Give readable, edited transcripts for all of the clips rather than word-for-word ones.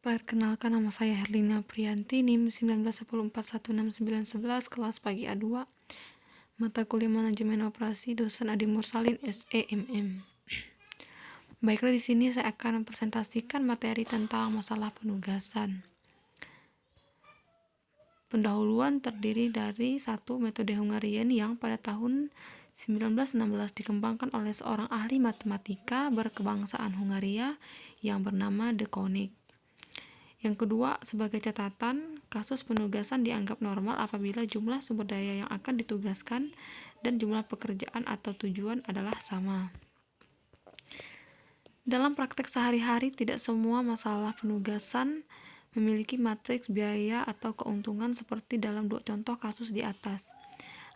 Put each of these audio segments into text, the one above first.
Perkenalkan, nama saya Herlina Priyanti, NIM 1910416911, kelas pagi A2, mata kuliah Manajemen Operasi, dosen Adi Mursalin, SEMM. Baiklah, di sini saya akan mempresentasikan materi tentang masalah penugasan. Pendahuluan terdiri dari satu metode Hungarian yang pada tahun 1916 dikembangkan oleh seorang ahli matematika berkebangsaan Hungaria yang bernama De Koning. Yang kedua, sebagai catatan, kasus penugasan dianggap normal apabila jumlah sumber daya yang akan ditugaskan dan jumlah pekerjaan atau tujuan adalah sama. Dalam praktek sehari-hari, tidak semua masalah penugasan memiliki matriks biaya atau keuntungan seperti dalam dua contoh kasus di atas.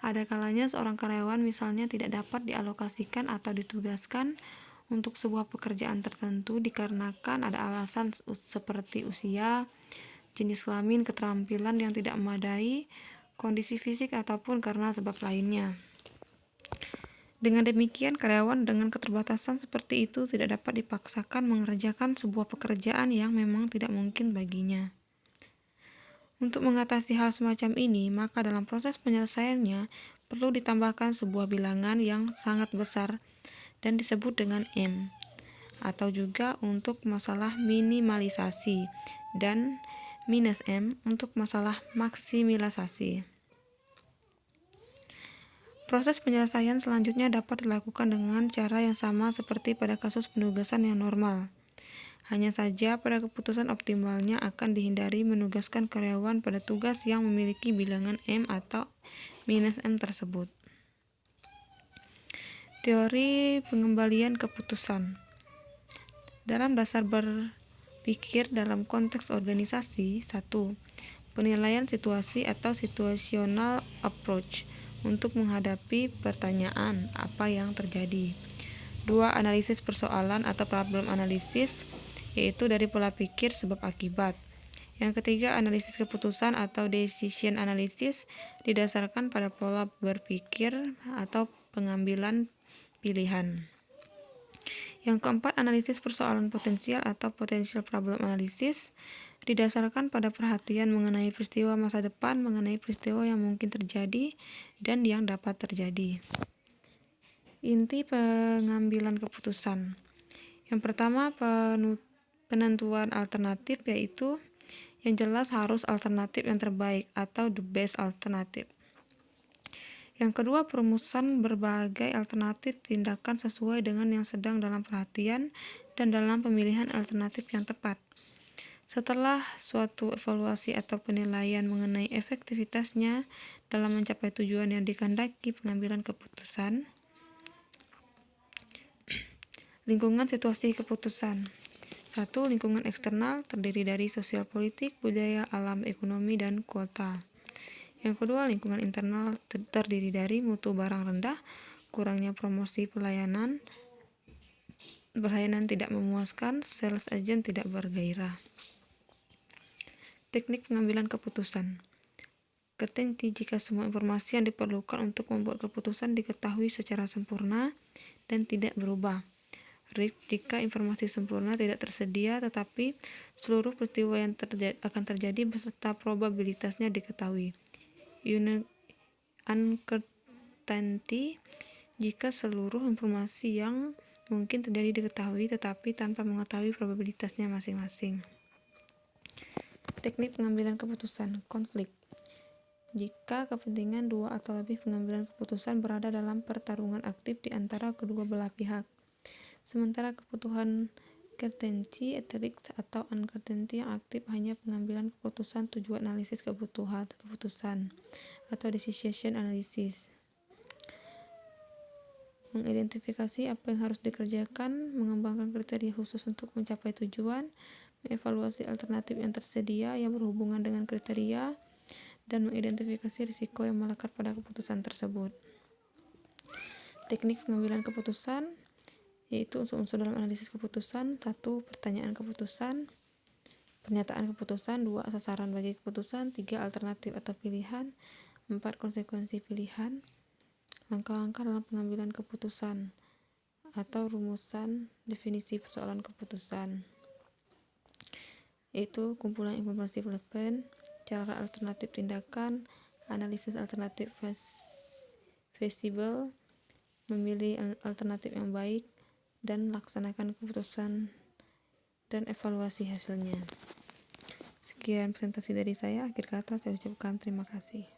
Ada kalanya seorang karyawan misalnya tidak dapat dialokasikan atau ditugaskan untuk sebuah pekerjaan tertentu dikarenakan ada alasan seperti usia, jenis kelamin, keterampilan yang tidak memadai, kondisi fisik, ataupun karena sebab lainnya. Dengan demikian, karyawan dengan keterbatasan seperti itu tidak dapat dipaksakan mengerjakan sebuah pekerjaan yang memang tidak mungkin baginya. Untuk mengatasi hal semacam ini, maka dalam proses penyelesaiannya perlu ditambahkan sebuah bilangan yang sangat besar dan disebut dengan M, atau juga untuk masalah minimalisasi, dan minus M untuk masalah maksimisasi. Proses penyelesaian selanjutnya dapat dilakukan dengan cara yang sama seperti pada kasus penugasan yang normal. Hanya saja pada keputusan optimalnya akan dihindari menugaskan karyawan pada tugas yang memiliki bilangan M atau minus M tersebut. Teori pengembalian keputusan. Dalam dasar berpikir dalam konteks organisasi, 1. Penilaian situasi atau situational approach untuk menghadapi pertanyaan apa yang terjadi. 2. Analisis persoalan atau problem analisis, yaitu dari pola pikir sebab akibat. Yang ketiga, analisis keputusan atau decision analysis didasarkan pada pola berpikir atau pengambilan pilihan. Yang keempat, analisis persoalan potensial atau potential problem analysis didasarkan pada perhatian mengenai peristiwa masa depan, mengenai peristiwa yang mungkin terjadi dan yang dapat terjadi. Inti pengambilan keputusan. Yang pertama, penentuan alternatif, yaitu yang jelas harus alternatif yang terbaik atau the best alternative. Yang kedua, perumusan berbagai alternatif tindakan sesuai dengan yang sedang dalam perhatian dan dalam pemilihan alternatif yang tepat. Setelah suatu evaluasi atau penilaian mengenai efektivitasnya dalam mencapai tujuan yang dikehendaki pengambilan keputusan. Lingkungan situasi keputusan. 1. Lingkungan eksternal terdiri dari sosial politik, budaya, alam, ekonomi, dan kota. Yang kedua, lingkungan internal terdiri dari mutu barang rendah, kurangnya promosi pelayanan tidak memuaskan, sales agent tidak bergairah. Teknik pengambilan keputusan. Ketentu jika semua informasi yang diperlukan untuk membuat keputusan diketahui secara sempurna dan tidak berubah. Jika informasi sempurna tidak tersedia, tetapi seluruh peristiwa yang akan terjadi beserta probabilitasnya diketahui. Uncertainty, jika seluruh informasi yang mungkin terjadi diketahui, tetapi tanpa mengetahui probabilitasnya masing-masing. Teknik pengambilan keputusan. Konflik. Jika kepentingan dua atau lebih pengambilan keputusan berada dalam pertarungan aktif di antara kedua belah pihak. Sementara kebutuhan certainty, ethics, atau uncertainty yang aktif hanya pengambilan keputusan tujuan analisis keputusan atau decision analysis. Mengidentifikasi apa yang harus dikerjakan, mengembangkan kriteria khusus untuk mencapai tujuan, mengevaluasi alternatif yang tersedia yang berhubungan dengan kriteria, dan mengidentifikasi risiko yang melekat pada keputusan tersebut. Teknik pengambilan keputusan, yaitu unsur-unsur dalam analisis keputusan. 1. Pertanyaan keputusan, pernyataan keputusan. 2. Sasaran bagi keputusan. 3. Alternatif atau pilihan. 4. Konsekuensi pilihan. Langkah-langkah dalam pengambilan keputusan atau rumusan definisi persoalan keputusan. yaitu kumpulan informasi relevan, cara alternatif tindakan, analisis alternatif feasible, memilih alternatif yang baik, dan laksanakan keputusan dan evaluasi hasilnya. Sekian presentasi dari saya. Akhir kata saya ucapkan terima kasih.